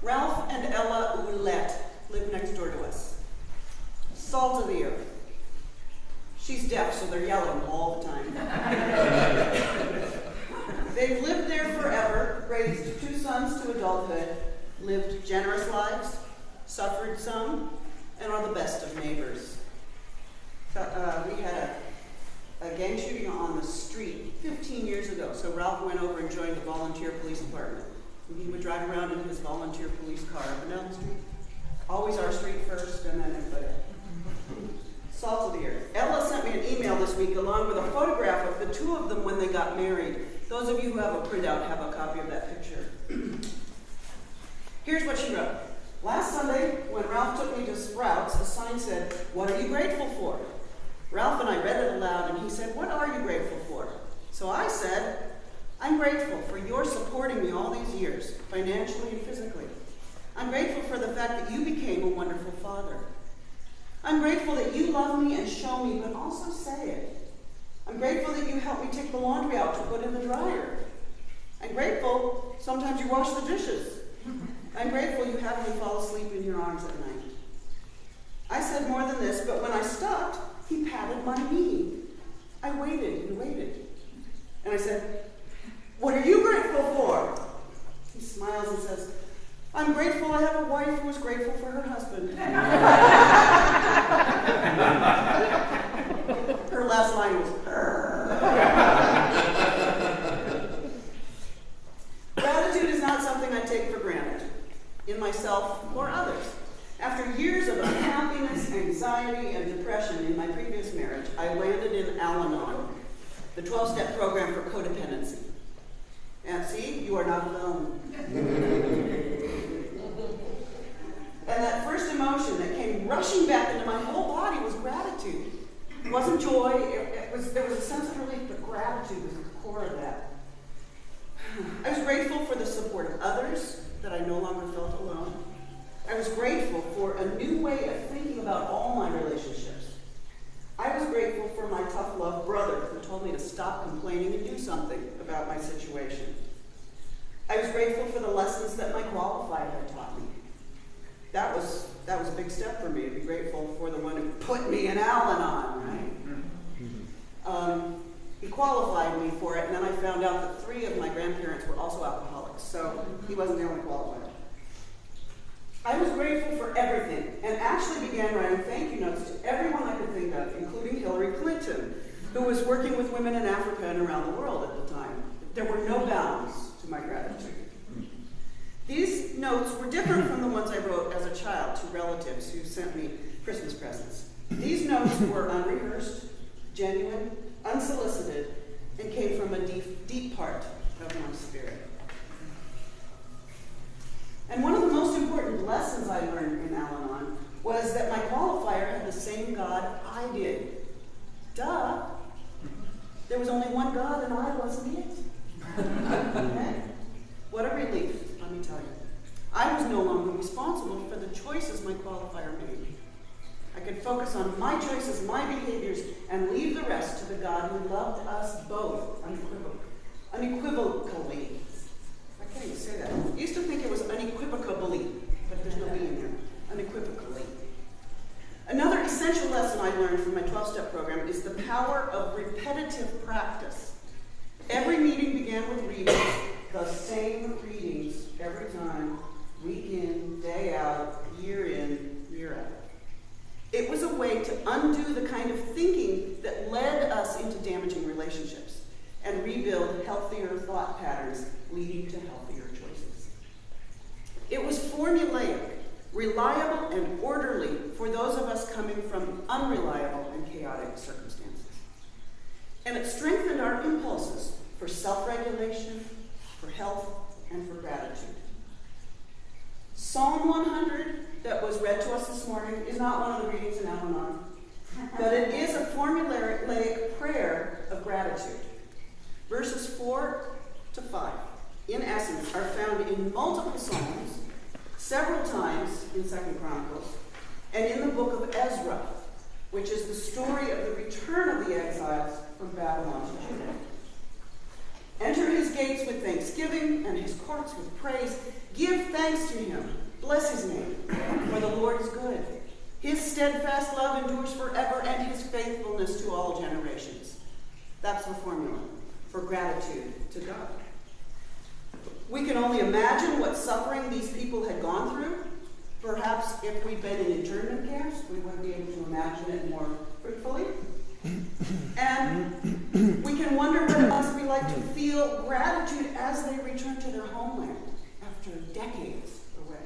Ralph and Ella Ouellette live next door to us. Salt of the earth. She's deaf, so they're yelling all the time. They've lived there forever, raised 2 sons to adulthood, lived generous lives, suffered some, and are the best of neighbors. We had a gang shooting on the street 15 years ago, so Ralph went over and joined the volunteer police department. And he would drive around in his volunteer police car up and down the street. Always our street first, and then everybody. Salt of the earth. Ella sent me an email this week along with a photograph of the 2 of them when they got married. Those of you who have a printout have a copy of that picture. Here's what she wrote. Last Sunday, when Ralph took me to Sprouts, a sign said, "What are you grateful for?" Ralph and I read it aloud, and he said, "What are you grateful for?" So I said, "I'm grateful for your supporting me all these years, financially and physically. I'm grateful for the fact that you became a wonderful father. I'm grateful that you love me and show me, but also say it. I'm grateful that you help me take the laundry out to put in the dryer. I'm grateful sometimes you wash the dishes. I'm grateful you have me fall asleep in your arms at night." I said more than this, but when I stopped, he patted my knee. I waited and waited. And I said, "What are you grateful for?" He smiles and says, "I'm grateful I have a wife who is grateful for her husband." Her last line was, Gratitude is not something I take for granted, in myself or others. After years of unhappiness, anxiety, and depression in my previous marriage, I landed in Al-Anon, the 12-step program for codependency. And see, you are not alone. And that first emotion that came rushing back into my whole body was gratitude. It wasn't joy, there was a sense of relief, but gratitude was at the core of that. I was grateful for the support of others, that I no longer felt alone. I was grateful for a new way of thinking about all my relationships. I was grateful for my tough love brother who told me to stop complaining and do something about my situation. I was grateful for the lessons that my qualifier had taught me. That was a big step for me, to be grateful for the one who put me in Al-Anon, right? He qualified me for it, and then I found out that 3 of my grandparents were also alcoholics, so he wasn't the only qualifier. I was grateful for everything, and actually began writing thank you notes to everyone I could think of, including Hillary Clinton, who was working with women in Africa and around the world at the time. There were no bounds to my gratitude. These notes were different from the ones I wrote as a child to relatives who sent me Christmas presents. These notes were unrehearsed, genuine, unsolicited, and came from a deep part of my spirit. And one of the most important lessons I learned in Al-Anon was that my qualifier had the same God I did. Duh! There was only one God and I wasn't it. Okay? What a relief, let me tell you. I was no longer responsible for the choices my qualifier made. I could focus on my choices, my behaviors, and leave the rest to the God who loved us both unequivocally. I can't even say that. I used to think it was unequivocally, but there's no B in there. Unequivocally. Another essential lesson I learned from my 12-step program is the power of repetitive practice. Every meeting began with readings, the same readings every time, week in, day out, year in, year out. It was a way to undo the kind of thinking that led us into damaging relationships and rebuild healthier thought patterns leading to healthier choices. It was formulaic, reliable, and orderly for those of us coming from unreliable and chaotic circumstances. And it strengthened our impulses for self-regulation, for health, and for gratitude. Psalm 100 that was read to us this morning is not one of the readings in Al-Anon, but it is a formulaic prayer of gratitude. Verses 4 to 5, in essence, are found in multiple Psalms, several times in 2 Chronicles, and in the book of Ezra, which is the story of the return of the exiles from Babylon to Judah. Enter his gates with thanksgiving. thanksgiving and his courts with praise. Give thanks to him. Bless his name, for the Lord is good. His steadfast love endures forever, and his faithfulness to all generations. That's the formula for gratitude to God. We can only imagine what suffering these people had gone through. Perhaps if we'd been in internment camps, we would be able to imagine it more fruitfully. And we can wonder what it must be like to feel gratitude as they return to their homeland after decades away.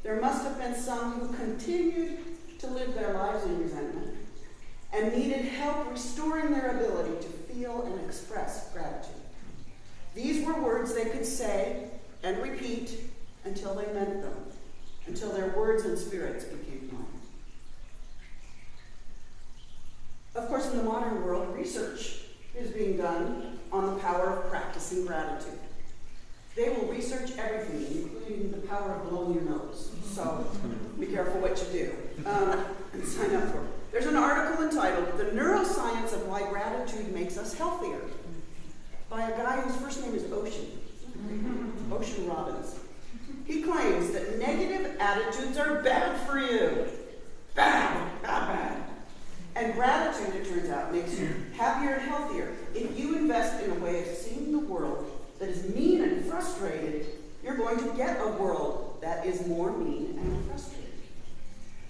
There must have been some who continued to live their lives in resentment and needed help restoring their ability to feel and express gratitude. These were words they could say and repeat until they meant them, until their words and spirits became known. Of course, in the modern world, research is being done on the power of practicing gratitude. They will research everything, including the power of blowing your nose. So be careful what you do and sign up for it. There's an article entitled "The Neuroscience of Why Gratitude Makes Us Healthier" by a guy whose first name is Ocean. Ocean Robbins. He claims that negative attitudes are bad for you. Bad. And gratitude, it turns out, makes you happier and healthier. If you invest in a way of seeing the world that is mean and frustrated, you're going to get a world that is more mean and frustrated.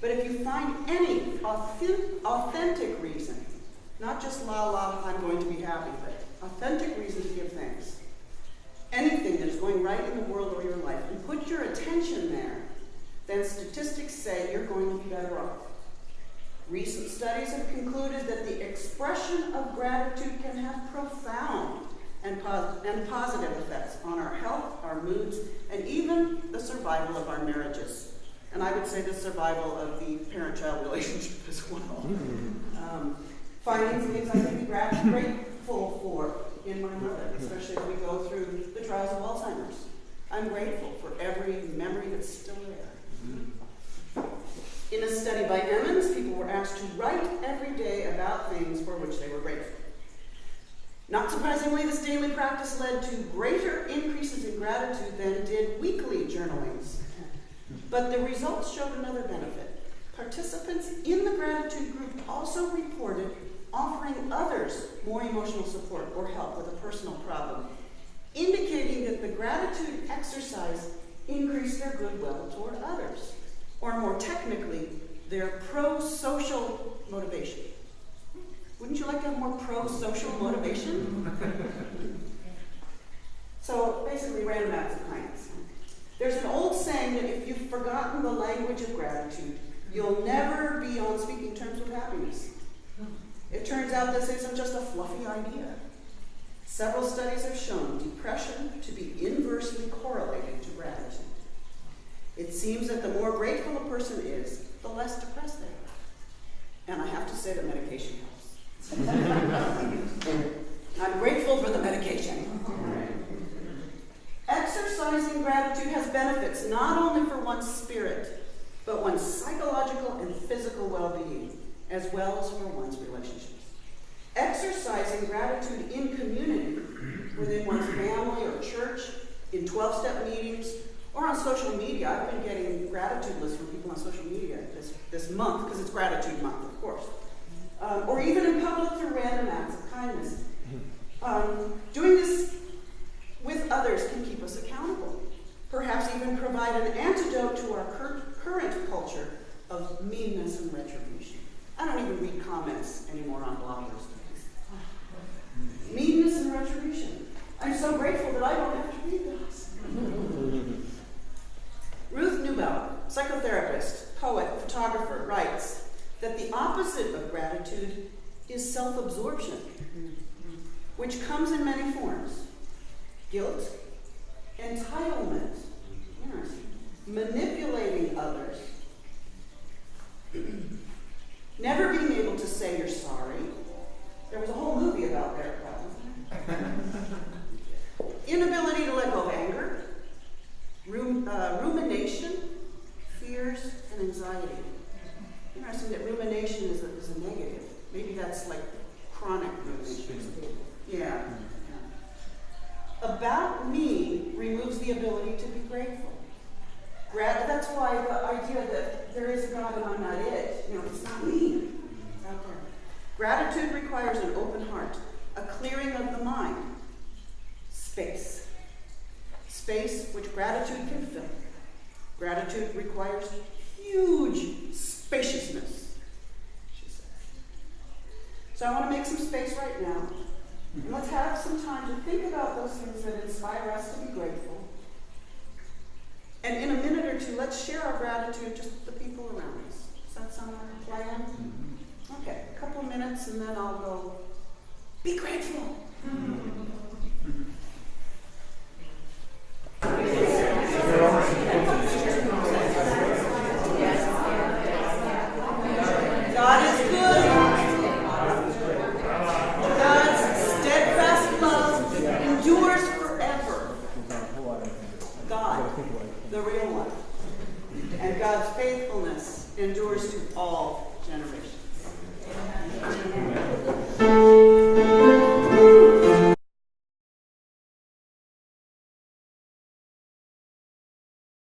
But if you find any authentic reason, not just I'm going to be happy, but authentic reason to give thanks, anything that's going right in the world or your life, and put your attention there, then statistics say you're going to be better off. Recent studies have concluded that the expression of gratitude can have profound and positive effects on our health, our moods, and even the survival of our marriages. And I would say the survival of the parent-child relationship as well. Finding things I can be grateful for in my mother, especially as we go through the trials of Alzheimer's. I'm grateful for every memory that's still there. In a study by Emmons, people were asked to write every day about things for which they were grateful. Not surprisingly, this daily practice led to greater increases in gratitude than did weekly journalings. But the results showed another benefit. Participants in the gratitude group also reported offering others more emotional support or help with a personal problem, indicating that the gratitude exercise increased their goodwill toward others, or more technically, their pro-social motivation. Wouldn't you like to have more pro-social motivation? So basically, random acts of kindness. There's an old saying that if you've forgotten the language of gratitude, you'll never be on speaking terms with happiness. It turns out this isn't just a fluffy idea. Several studies have shown depression to be inversely correlated to gratitude. It seems that the more grateful a person is, the less depressed they are. And I have to say that medication helps. I'm grateful for the medication. Exercising gratitude has benefits not only for one's spirit, but one's psychological and physical well-being, as well as for one's relationships. Exercising gratitude in community, within one's family or church, in 12-step meetings, or on social media. I've been getting gratitude lists from people on social media this month, because it's Gratitude Month, of course. Or even in public through random acts of kindness. Doing this with others can keep us accountable. Perhaps even provide an antidote to our current culture of meanness and retribution. I don't even read comments anymore on bloggers. Meanness and retribution. I'm so grateful that I don't have to read those. Ruth Newbell, psychotherapist, poet, photographer, writes that the opposite of gratitude is self-absorption, which comes in many forms. Guilt, entitlement, manipulating others, never being able to say you're sorry. There was a whole movie about that problem. Inability to let go of anger, rumination, fears, and anxiety. Interesting that rumination is a negative. Maybe that's like chronic rumination. Yeah. About me an open heart, a clearing of the mind. Space. Space which gratitude can fill. Gratitude requires huge spaciousness, she says. So I want to make some space right now. And let's have some time to think about those things that inspire us to be grateful. And in a minute or two, let's share our gratitude just with the people around us. Does that sound like a plan? Okay, a couple minutes and then I'll go, be grateful. God is good. God's steadfast love endures forever. God, the real one. And God's faithfulness endures to all generations.